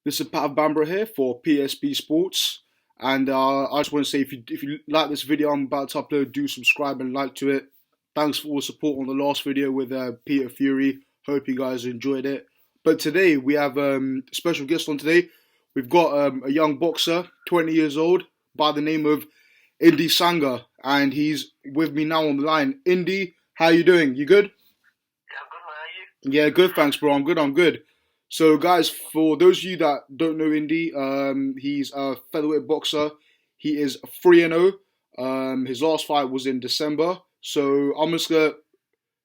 This is Pat Bambra here for PSB Sports, and I just want to say if you like this video I'm about to upload, do subscribe and like to it. Thanks for all the support on the last video with Peter Fury. Hope you guys enjoyed it. But today we have a special guest on today. We've got a young boxer, 20 years old, by the name of Indi Sangha, and he's with me now on the line. Indy, how you doing? You good? Yeah, I'm good, man. How are you? Yeah, good, thanks, bro. I'm good. So, guys, for those of you that don't know Indy, he's a featherweight boxer. He is 3-0. His last fight was in December. So I'm just gonna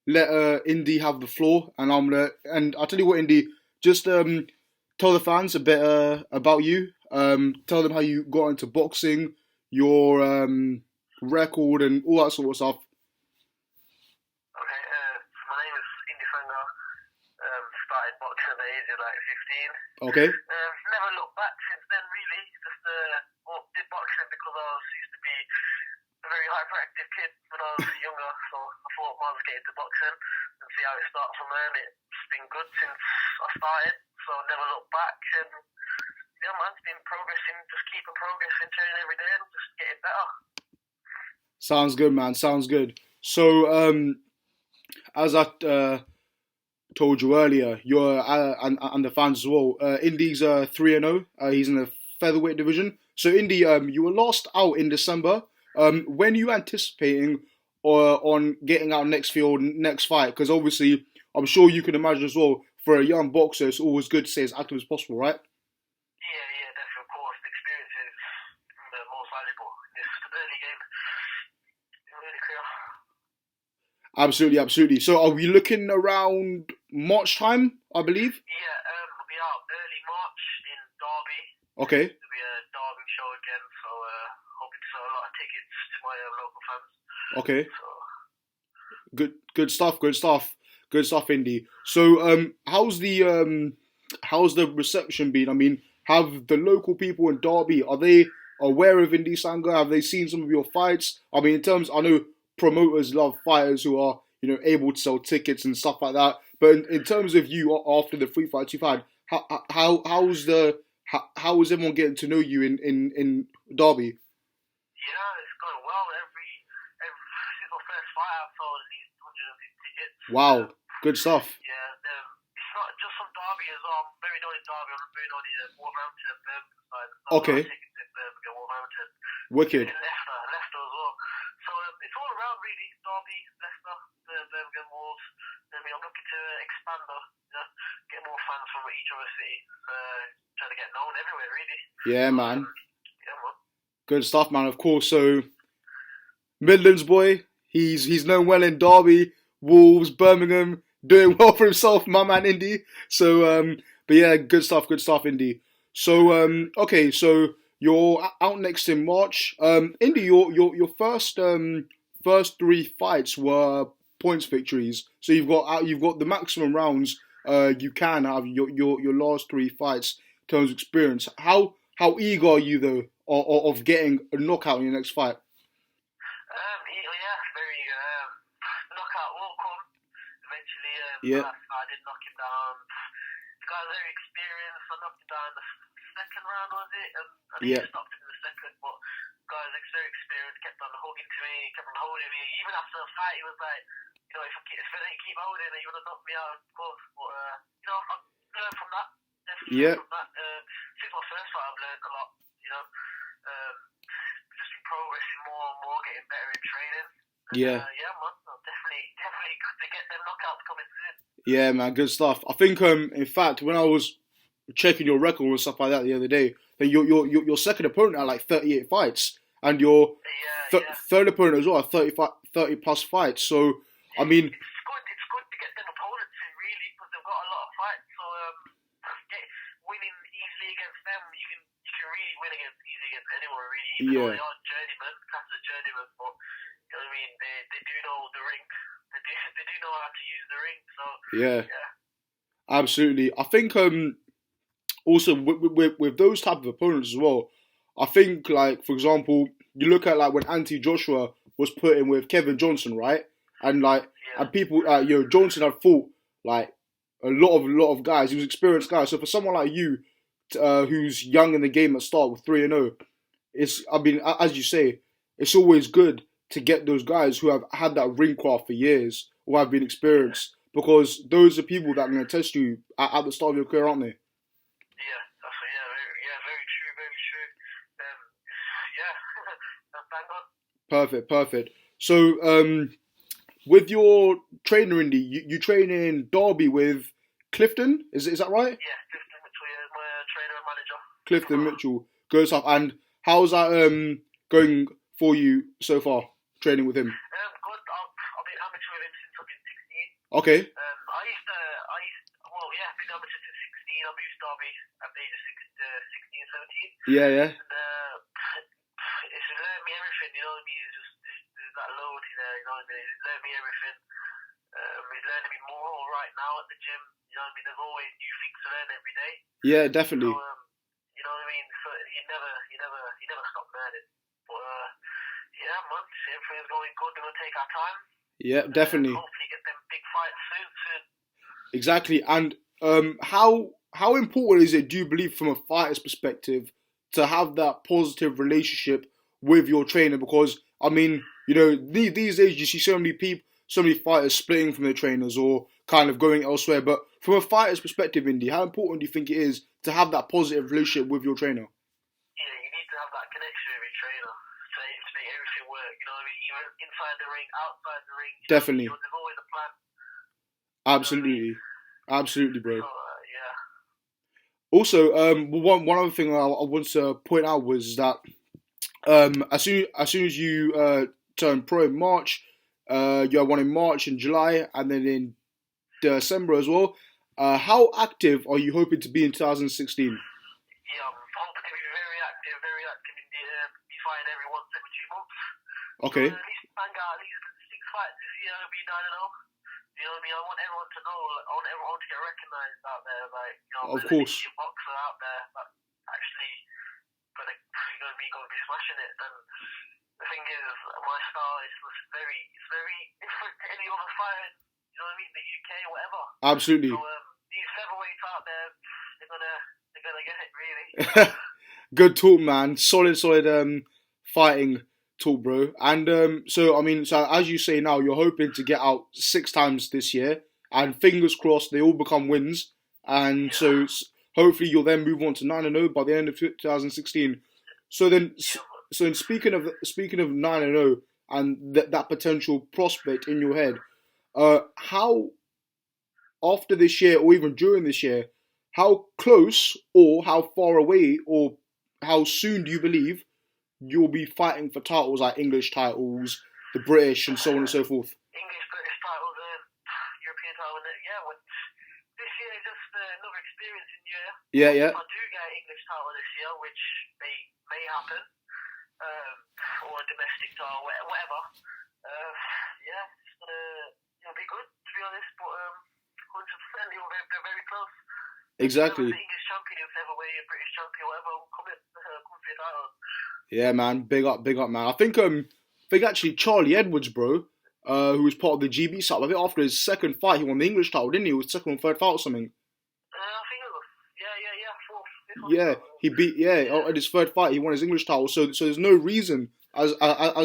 let Indy have the floor, and I'll tell you what, Indy, just tell the fans a bit about you. Tell them how you got into boxing, your record, and all that sort of stuff. Okay, my name is Indi Sangha. Started boxing at the age of like 15. Okay. Never looked back since then, really. Just did boxing because used to be a very hyperactive kid when I was younger, so I thought I might as well get into boxing and see how it starts from there. And it's been good since I started, so I never looked back. And yeah, man, it's been progressing, just keeping progressing, training every day and just getting better. Sounds good, man. Sounds good. So, as I told you earlier, you're and the fans as well. Indy's 3-0. He's in the featherweight division. So, Indy, you were last out in December. When are you anticipating on getting out next field, next fight? Because obviously, I'm sure you can imagine as well, for a young boxer, it's always good to stay as active as possible, right? Yeah, definitely. Of course, the experience is the most valuable. It's the early game. Really clear. Absolutely. So, are we looking around March time, I believe? Yeah, we'll be out early March in Derby. Okay. There'll be a Derby show again, so hoping to sell a lot of tickets to my local fans. Okay. So, Good stuff, Indy. So, how's the reception been? I mean, have the local people in Derby, are they aware of Indi Sangha? Have they seen some of your fights? I mean, I know promoters love fighters who are, able to sell tickets and stuff like that. But in terms of you, after the 3 fights you've had, how is everyone getting to know you in Derby? yeah, it's going well. Every since my first fight, I've sold at least 150 tickets. Wow, good stuff. Yeah, it's not just from Derby as well. I'm very known in Derby. I'm very known in Wolverhampton and Birmingham side. Okay. Tickets in Birmingham, Wolverhampton. Wicked. In Leicester as well. So it's all around really. Derby, Leicester, Birmingham, Wolves. I mean, I'm looking to expand get more fans from each other city. Trying to get known everywhere really. Yeah, man. Yeah, man. Good stuff, man. Of course. So, Midlands boy, he's known well in Derby, Wolves, Birmingham, doing well for himself, my man Indy. So, but yeah, good stuff, Indy. So, okay, so you're out next in March. Indy, your first 3 fights were points victories. So you've got the maximum rounds you can out of your last 3 fights in terms of experience. How eager are you though of getting a knockout in your next fight? Yeah, very knockout will come eventually. Yeah. I did knock him down. The guy's very experienced. I knocked him down in the second round, was it? I think he stopped him in the second, but the guy's very experienced. Kept on hugging to me, kept on holding me. Even after the fight, he was like, if I didn't keep holding it, he would have knocked me out, of course. But I've learned from that. Definitely learned from that. Since my first fight, I've learned a lot. Just been progressing more and more, getting better in training. Yeah. Yeah, man. Definitely to get them knockouts coming soon. Yeah, man, good stuff. I think, in fact, when I was checking your record and stuff like that the other day, that your second opponent had like 38 fights, and your third opponent as well had 30 plus fights. So, I mean, it's good to get them opponents in really because they've got a lot of fights. So, winning easily against them, you can really win easily against anyone really. Even though they are journeymen, class as journeymen, but you know what I mean. They do know the ring. They do know how to use the ring. So yeah. Absolutely. I think also with those type of opponents as well, I think like for example, you look at like when Anthony Joshua was put in with Kevin Johnson, right? And like and people Johnson had fought like a lot of guys. He was an experienced guy. So for someone like you who's young in the game at start with 3-0. As you say, it's always good to get those guys who have had that ring craft for years or have been experienced, because those are people that are going to test you at the start of your career, aren't they? Yeah, very true, very true. Bang on. Perfect. So, with your trainer, Indy, you train in Derby with Clifton, is that right? Yeah, Clifton Mitchell, yeah, my trainer and manager. Clifton Mitchell, good stuff. And how's that going for you so far, training with him? Good. I've been amateur with him since I've been 16. Okay. I've been amateur since 16. I moved to Derby at the age of 16, 17. Yeah. It's learned me everything, you know what I mean? There's that loyalty there, you know what I mean? It's learned me everything. He's learning me more right now at the gym, you know what I mean? There's always new things to learn every day. Yeah, definitely. So, you know what I mean? So you never stop learning. But yeah, man, everything's going good. We're gonna take our time. Yeah, definitely. Hopefully get them big fights soon. Exactly. And how important is it, do you believe, from a fighter's perspective, to have that positive relationship with your trainer? Because I mean, you know, these days you see so many fighters splitting from their trainers or kind of going elsewhere. But from a fighter's perspective, Indy, how important do you think it is to have that positive relationship with your trainer? Yeah, you need to have that connection with your trainer to make everything work. You know what I mean? Even inside the ring, outside the ring. Definitely. There's always a plan. Absolutely, bro. So, yeah. Also, one other thing I want to point out was that as soon as you turn pro in March, you have one in March and July, and then in December as well. How active are you hoping to be in 2016? Yeah, I'm hoping to be very active in be fighting every 1 every 2 months. Okay. So at least bang out at least 6 fights this year, I'll be 9-0. You know what I mean? I want everyone to know. I want everyone to get recognised out there. Like, you know, of course. A boxer out there that actually gonna be smashing it. And the thing is, my style is very different to any other fighter. You know what I mean? The UK, whatever. Absolutely. So these featherweights out there, they're gonna get it really. Good talk, man. Solid fighting talk, bro. And so as you say now, you're hoping to get out 6 times this year, and fingers crossed they all become wins. And so hopefully you'll then move on to 9-0 by the end of 2016. So then speaking of 9-0 and that potential prospect in your head, how after this year or even during this year, how close or how far away or how soon do you believe you'll be fighting for titles like English titles, the British, and so on and so forth? English, British titles, European titles, this year is just another experience in year. Yeah. If I do get an English title this year, which may happen, or a domestic title, whatever, it'll be good, to be honest, but 100% they're very close. Exactly. The English champion, featherweight, British champion, whatever, will come for the title. Yeah, man. Big up, man. I think actually Charlie Edwards, bro, who was part of the GB side, I think after his second fight, he won the English title, didn't he? It was second or third fight or something. I think it was, fourth. Yeah, he beat, at his third fight, he won his English title. So there's no reason as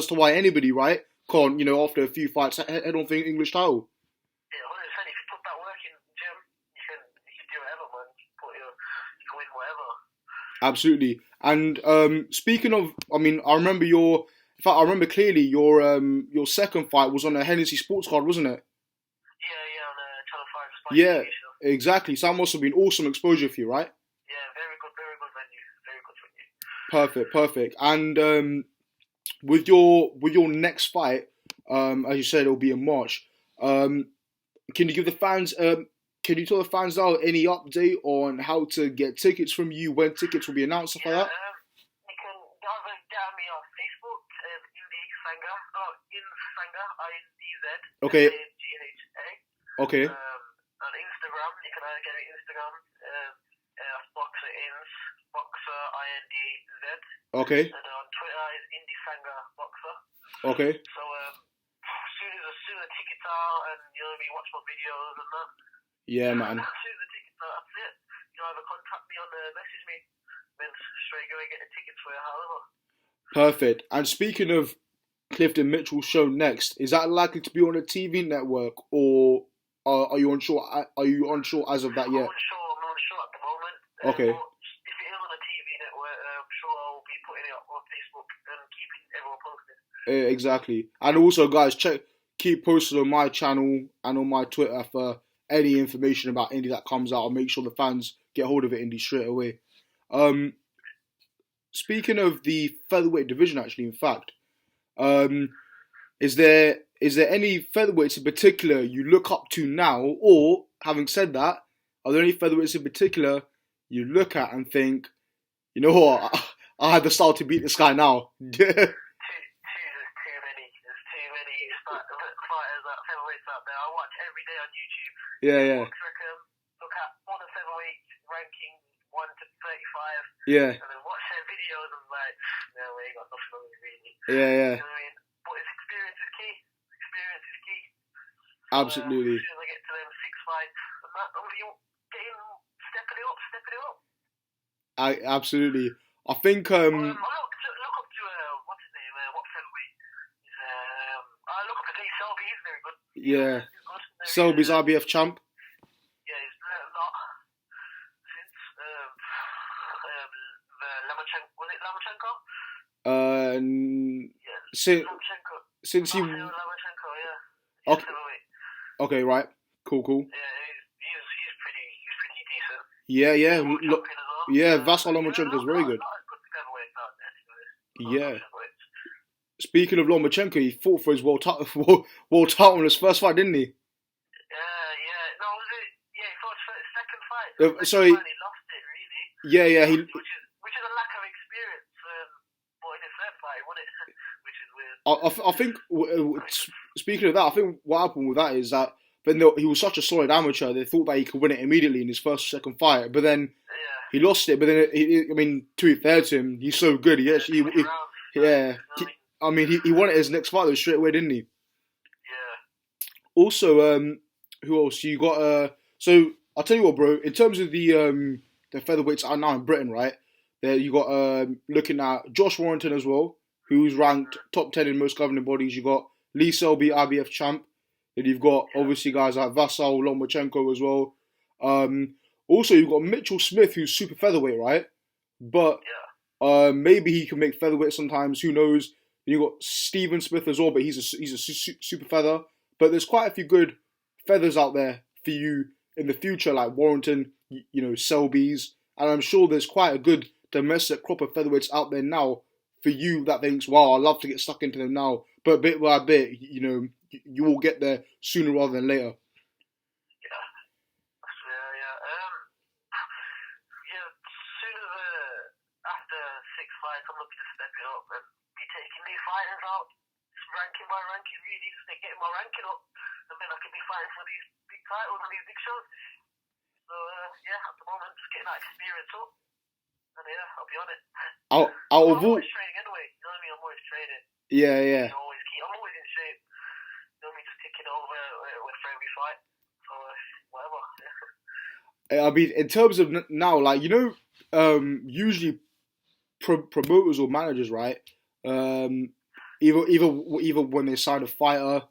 to why anybody, right, can't, after a few fights, head on for the English title. Yeah, 100%. If you put that work in the gym, you can do whatever, man. You can win whatever. Absolutely. And speaking of, I remember clearly your second fight was on a Hennessy Sports Card, wasn't it? Yeah, on Channel 5. Yeah, exactly. So that must have been awesome exposure for you, right? Yeah, very good venue. Perfect. And with your next fight, as you said, it'll be in March. Can you give the fans Can you tell the fans now any update on how to get tickets from you, when tickets will be announced, stuff like that? You can either get me on Facebook, Indi Sangha, Sangha, INDZ, Okay. SAGHA. Okay. On Instagram, you can either get me Instagram, Boxer Ins, Boxer INDZ. Okay. And on Twitter is Indi Sangha Boxer. Okay. So as soon as the tickets are, and watch my videos and that. Yeah, man. As soon as the tickets are, that's it. You can either contact me message me, then straight away get the tickets for you, however. Perfect. And speaking of Clifton Mitchell's show next, is that likely to be on a TV network, or are you unsure? Are you unsure as of that yet? I'm unsure at the moment. Okay. But if it is on a TV network, I'm sure I'll be putting it up on Facebook and keeping everyone posted. Exactly. And also, guys, keep posted on my channel and on my Twitter for any information about Indy that comes out. I'll make sure the fans get hold of it, Indy, straight away. Speaking of the featherweight division, actually, in fact, is there any featherweights in particular you look up to now, or having said that, are there any featherweights in particular you look at and think, you know what, I had the style to beat this guy now? Too many. There's too many fighters featherweights out there. I watch every day on YouTube. Yeah. Look at all the featherweight rankings 1 to 35. Yeah. And then watch their videos and like, no, we ain't got nothing on me really. Yeah. You know what I mean? But experience is key. Absolutely. As soon as I get to them 6 fights, and that, you stepping it up. Absolutely. I think I look up to what's his name? What featherweight? I look up to Lee Selby. He's very good. yeah. He's good. Selby's IBF champ. Yeah, he's learned a lot since the Lomachenko. Was it Lomachenko? Lomachenko. Since he. Lomachenko, yeah. Okay, right. Cool. Yeah, he's pretty decent. Yeah. Well. Vasyl Lomachenko is very good. A lot of good featherweights out there. Yeah. Speaking of Lomachenko, he fought for his world title in his first fight, didn't he? Yeah. No, was it? Yeah, he fought his second fight. Sorry. He lost it, really. Yeah. Which is a lack of experience. But in his third fight, he won it, which is weird. I think, speaking of that, I think what happened with that is that he was such a solid amateur, they thought that he could win it immediately in his first or second fight, but then he lost it. But then, to be fair to him, he's so good. He actually, he won it his next fight though, straight away, didn't he? Yeah. Also, who else? You got so I'll tell you what, bro. In terms of the featherweights are now in Britain, right? There you got looking at Josh Warrington as well, who's ranked top 10 in most governing bodies. You got Lee Selby, IBF champ. Then you've got obviously guys like Vasyl Lomachenko as well. Also you've got Mitchell Smith, who's super featherweight, right? But maybe he can make featherweight sometimes. Who knows? Then you got Stephen Smith as well, but he's a super feather. But there's quite a few good feathers out there for you in the future, like Warrington, Selby's, and I'm sure there's quite a good domestic crop of featherweights out there now for you that thinks, wow, I'd love to get stuck into them now. But bit by bit, you will get there sooner rather than later. After 6 fights, I'm looking to step it up and be taking these fighters out, ranking by ranking, really, just getting my ranking up, and then I can be fighting for these big titles and these big shows. So, at the moment, just getting that experience up, and I'll be on it. I'm always training anyway, you know what I mean? I'm always training. Yeah. I'm always in shape. You know what I mean? Just ticking over for every fight. So, whatever. I mean, in terms of now, like, usually promoters or managers, right? Either when they sign a fighter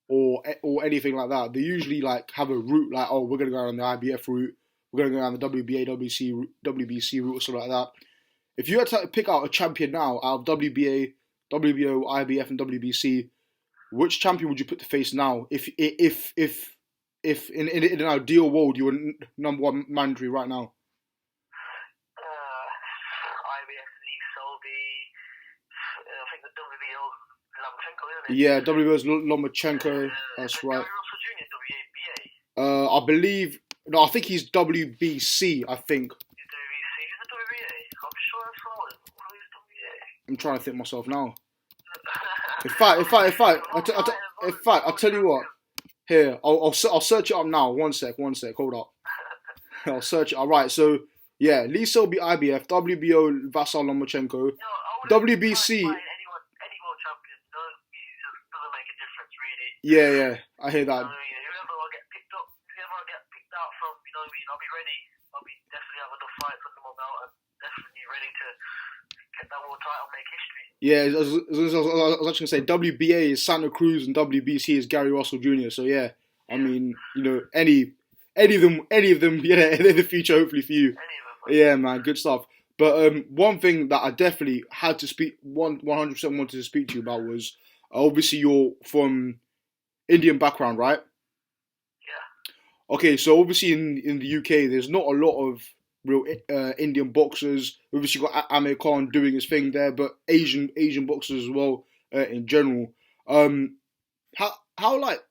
or anything like that, they usually like have a route, like, oh, we're gonna go down the IBF route, we're gonna go down the WBA, WBC route, or something like that. If you had to pick out a champion now out of WBA, WBO, IBF, and WBC, which champion would you put to face now? If in an ideal world you were number one mandatory right now? IBF, Lee Selby. I think the WBO Lomachenko, isn't it? Yeah, WBO's Lomachenko. That's right. Also junior WBA. I believe. No, I think he's WBC. I think. He's WBC. He's a WBA. I'm sure I saw him. Who's WBA? I'm trying to think myself now. In fact, I'll tell you what. Here, I'll search it up now. One sec. Hold up. I'll search it. All right. So yeah, Lee Selby, IBF, WBO, Vasyl Lomachenko, WBC. Any world champion doesn't make a difference, really. Yeah. I hear that. Whoever I get picked out from, you know what I mean? I'll be ready. I'll be definitely have enough fights under my belt and definitely ready to get that world title, make history. Yeah, I was actually going to say WBA is Santa Cruz and WBC is Gary Russell Jr. So yeah, I mean, any of them, yeah, they're the future hopefully for you. Yeah, man, good stuff. But one thing that I definitely had to 100% wanted to speak to you about was obviously you're from Indian background, right? Yeah. Okay, so obviously in the UK, there's not a lot of real Indian boxers. Obviously, you got Amir Khan doing his thing there, but Asian boxers as well in general. How like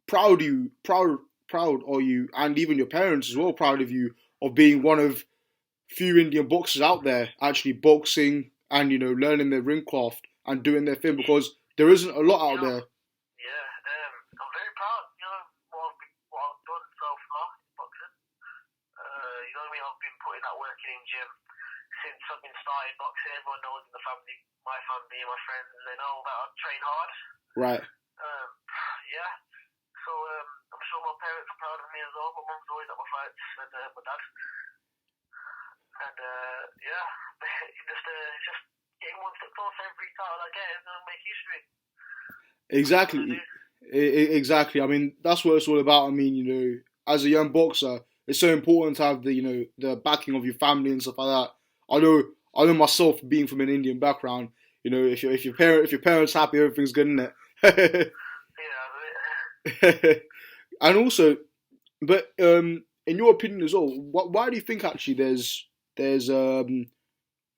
proud are you, and even your parents as well, proud of you of being one of few Indian boxers out there actually boxing and learning their ring craft and doing their thing, because there isn't a lot out there. Yeah, I'm very proud. What I've done so far in boxing. You know what I mean? I've been putting that work in gym since I've been started boxing. Everyone knows in the family, my family and my friends, they know that I train hard. Right. Yeah. So I'm sure my parents are proud of me as well. My mum's always at my fights, and my dad. And yeah, just getting one step closer every title I get is gonna make history. Exactly. Exactly. I mean, that's what it's all about. I mean, as a young boxer, it's so important to have the backing of your family and stuff like that. I know myself, being from an Indian background. If your parents happy, everything's good, isn't it? Yeah. And also, but in your opinion as well, why do you think actually there's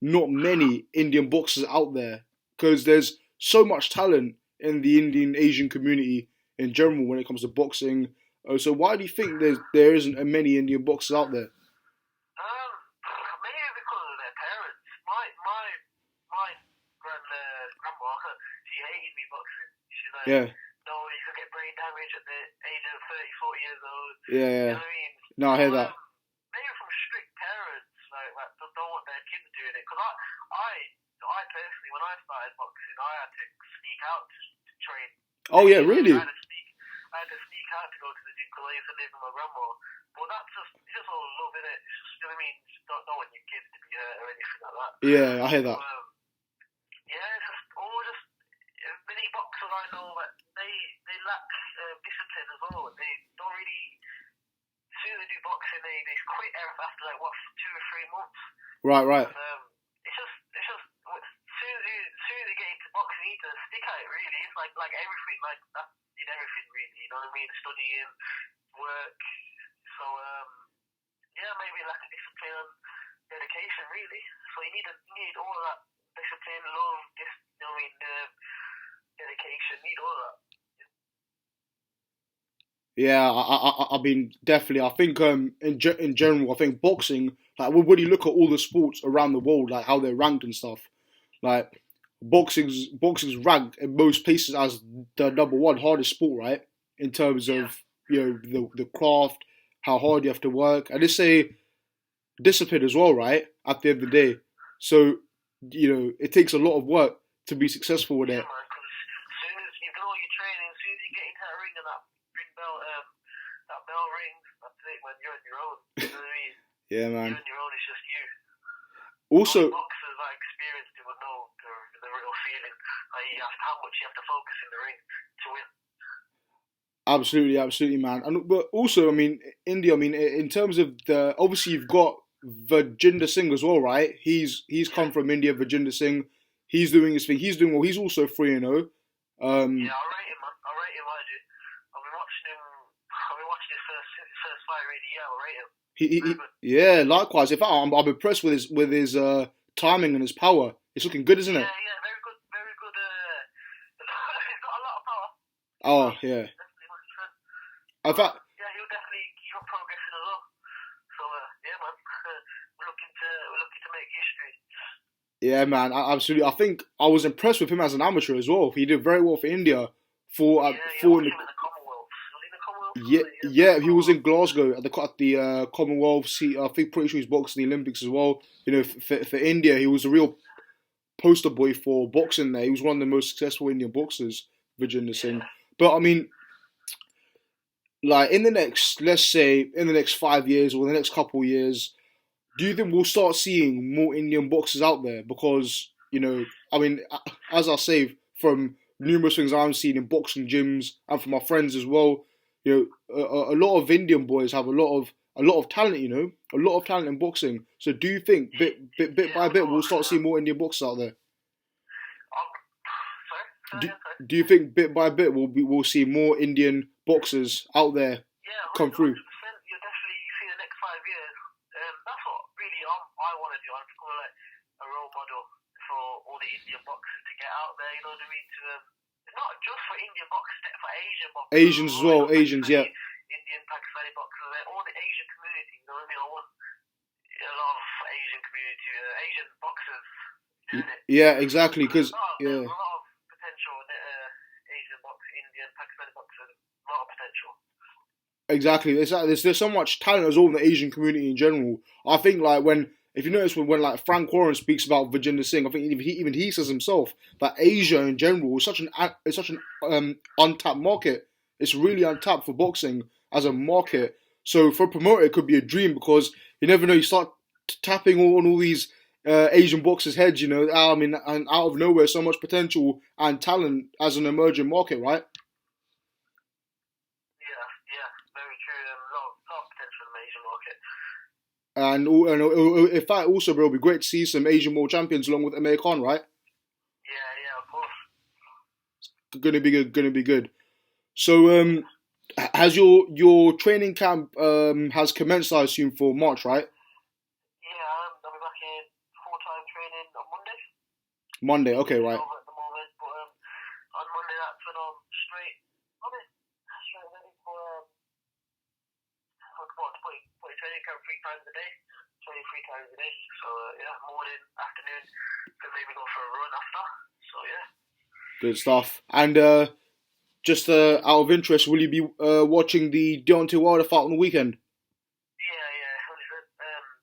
not many Indian boxers out there? Because there's so much talent in the Indian Asian community in general when it comes to boxing. So why do you think there isn't many Indian boxers out there? Maybe because of their parents. My grandma, she hated me boxing. She's like, yeah. No, you could get brain damage at the age of 30, 40 years old. Yeah. You know what I mean? No, I hear that. Maybe from strict parents, like don't want their kids doing it. Because I personally, when I started boxing, I had to sneak out to train. Oh yeah, really? I had to sneak out to go to the gym because I used to live with my grandma. But that's it's just all love, innit? It's just, you know what I mean? You just don't want your kids to be hurt or anything like that. Yeah, I hear that. Yeah, it's just many boxers I know that they lack discipline as well. They don't really. As soon as they do boxing, they quit after like 2 or 3 months. Right. And, it's just as soon as you get into boxing, you need to stick at it. Really, it's like everything, like that in everything, really. You know what I mean? Studying, work. So yeah, maybe lack of discipline and dedication, really. So you need all of that discipline, love, dedication, need all of that. Yeah, I mean, definitely. I think in general, I think boxing, like when you look at all the sports around the world, like how they're ranked and stuff, like boxing's ranked in most places as the number one hardest sport, right? In terms of the craft, how hard you have to work, and they say discipline as well, right? At the end of the day, so it takes a lot of work to be successful with it. Yeah, man, because as soon as you've done all your training, as soon as you get into that ring and that bell rings, that's it, man. You're on your own. You know what I mean? Yeah, man. You're on your own. It's just you. Also, only boxers that experienced it would know the real feeling. How much you have to focus in the ring to win. Absolutely, man. But also, I mean, India. I mean, in terms of obviously you've got Virjinder Singh as well, right? He's come from India. Virjinder Singh. He's doing his thing. He's doing well. He's also 3-0. Yeah, I rate him, man. I rate him. I do. I've been watching his first fight. Really, yeah, I rate him. Yeah, likewise. In fact, I'm impressed with his timing and his power. It's looking good, isn't it? Yeah, very good. He's got a lot of power. Oh, yeah. In fact, yeah, he'll definitely keep on progressing as well. So yeah, man, we're looking to make history. Yeah, man, absolutely. I think I was impressed with him as an amateur as well. He did very well for India. For in the Commonwealth. Was he in the Commonwealth? Yeah, he was in Glasgow at the Commonwealth. I think pretty sure he's boxed in the Olympics as well. For India, he was a real poster boy for boxing there. He was one of the most successful Indian boxers, Virjinder Singh. But I mean, like let's say in the next 5 years or the next couple of years, do you think we'll start seeing more Indian boxers out there? Because, you know, I mean, as I say, from numerous things I'm seeing in boxing gyms and from my friends as well, you know, a lot of Indian boys have a lot of talent. You know, a lot of talent in boxing. So, do you think bit by bit we'll start seeing more Indian boxers out there? Sorry? Do you think bit by bit we'll see more Indian boxers out there Yeah, come through? 100%. You'll definitely see the next 5 years. That's what really I want to do. I want to become like a role model for all the Indian boxers to get out there. You know what I mean? To not just for Indian boxers, for Asian boxers. Asians as well. Asians, yeah. Indian, Pakistani boxers, all the Asian community. You know what I mean? I want a lot of Asian community, Asian boxers doing it. Yeah, exactly. Because there's a lot of potential in Asian boxing, Indian, Pakistani boxers. A lot of potential. Exactly. There's so much talent as well in the Asian community in general. I think like if you notice when like Frank Warren speaks about Vijender Singh, I think even he says himself that Asia in general is such an untapped market. It's really untapped for boxing as a market. So for a promoter, it could be a dream because you never know. You start tapping on all these Asian boxers' heads. You know, I mean, and out of nowhere, so much potential and talent as an emerging market, right? And in fact, also, bro, it'll be great to see some Asian world champions along with Amir Khan, right? Yeah, of course. Gonna be good. So, has your training camp has commenced, I assume, for March, right? Yeah, I'll be back in full-time training on Monday. Monday, okay, right. At the moment, but on Monday that's when I'm straight ready for training camp 3 times a day. 23 times a day. So yeah, morning, afternoon, then maybe go for a run after. So yeah. Good stuff. And just out of interest, will you be watching the Deontay Wilder fight on the weekend? Yeah.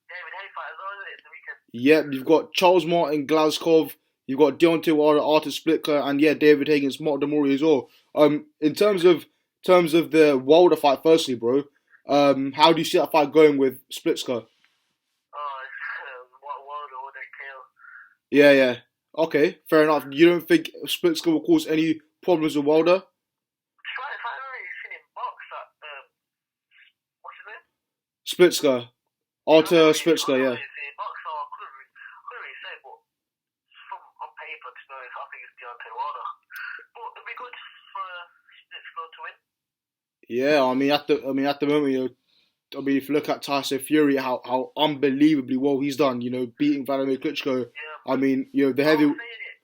David Hay fight as well, isn't it? The weekend. Yep, you've got Charles Martin, Glasgow. You've got Deontay Wilder, Arthur Splitker, and yeah, David Hay against Mark Demori as well. In terms of the Wilder fight, firstly, bro. How do you see that fight going with Splitsker? Wilder or KO. Yeah. Okay, fair enough. You don't think Splitsker will cause any problems with Wilder? If I already seen him box at what's his name? Splitsker. Arthur Splitsker, yeah. Box, so I couldn't really say, but from on paper, to be honest, I think it's Deontay Wilder. But it'd be good for Splitsker to win. Yeah, I mean at the moment, you know, I mean if you look at Tyson Fury, how unbelievably well he's done, you know, beating Vladimir Klitschko. Yeah, I mean, you know, the heavy. I've saying it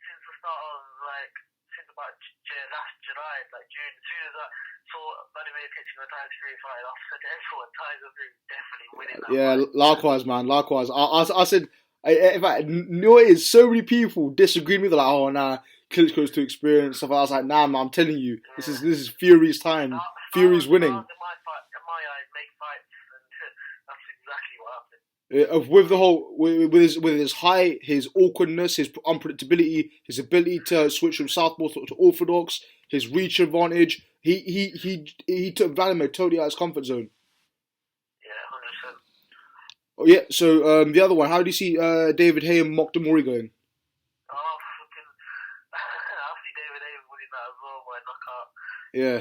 since the start of since about last July, like June. As soon as I saw Vladimir Klitschko and Tyson Fury fight, I said to everyone, Tyson Fury definitely winning that. Yeah, fight. Likewise, man. Likewise. I said, in fact, you know, it is so many people disagreed with me. They're like, oh nah. Klitschko's too experienced. So I was like, nah, man, I'm telling you, this is Fury's time. Fury's winning. In my eyes, make fights, and that's exactly what happened. With the whole, with his height, his awkwardness, his unpredictability, his ability to switch from southpaw to orthodox, his reach advantage, he took Vladimir totally out of his comfort zone. Yeah, 100%. Oh yeah. So the other one, how do you see David Hay and Mark Demori going? Yeah.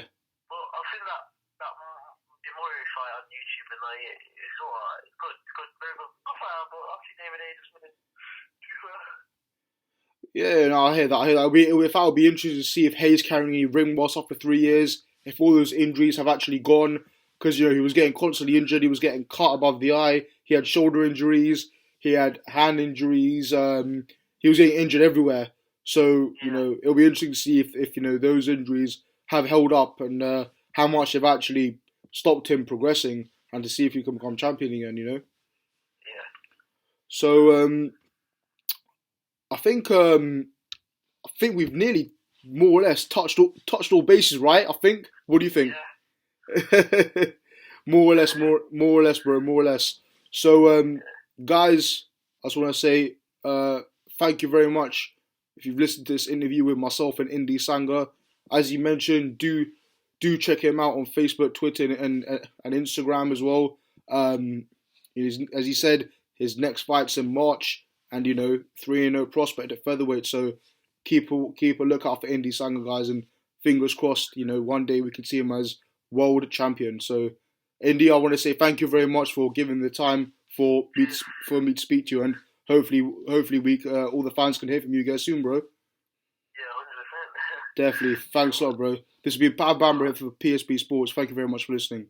But I've seen that Demori fight on YouTube and it's alright. It's good, very good. Good fight, but obviously David A just winning. Yeah, no, I hear that. If I would be interested to see if Hayes carrying any ring rust after 3 years, if all those injuries have actually gone, because you know he was getting constantly injured, he was getting cut above the eye, he had shoulder injuries, he had hand injuries, he was getting injured everywhere. So you know it'll be interesting to see if you know those injuries have held up and how much they've actually stopped him progressing, and to see if he can become champion again, you know. Yeah. So I think we've nearly more or less touched all bases, right? I think. What do you think? Yeah. more or less, bro. More or less. So guys, I just want to say thank you very much if you've listened to this interview with myself and Indi Sangha. As you mentioned, do check him out on Facebook, Twitter, and Instagram as well. As he said, his next fight's in March, and 3-0 prospect at featherweight. So keep a lookout for Indi Sangha, guys, and fingers crossed. One day we can see him as world champion. So, Indy, I want to say thank you very much for giving the time for me to speak to you, and hopefully we all the fans can hear from you guys soon, bro. Yeah, 100%. Definitely. Thanks a lot, bro. This has been Pat Bamber for PSP Sports. Thank you very much for listening.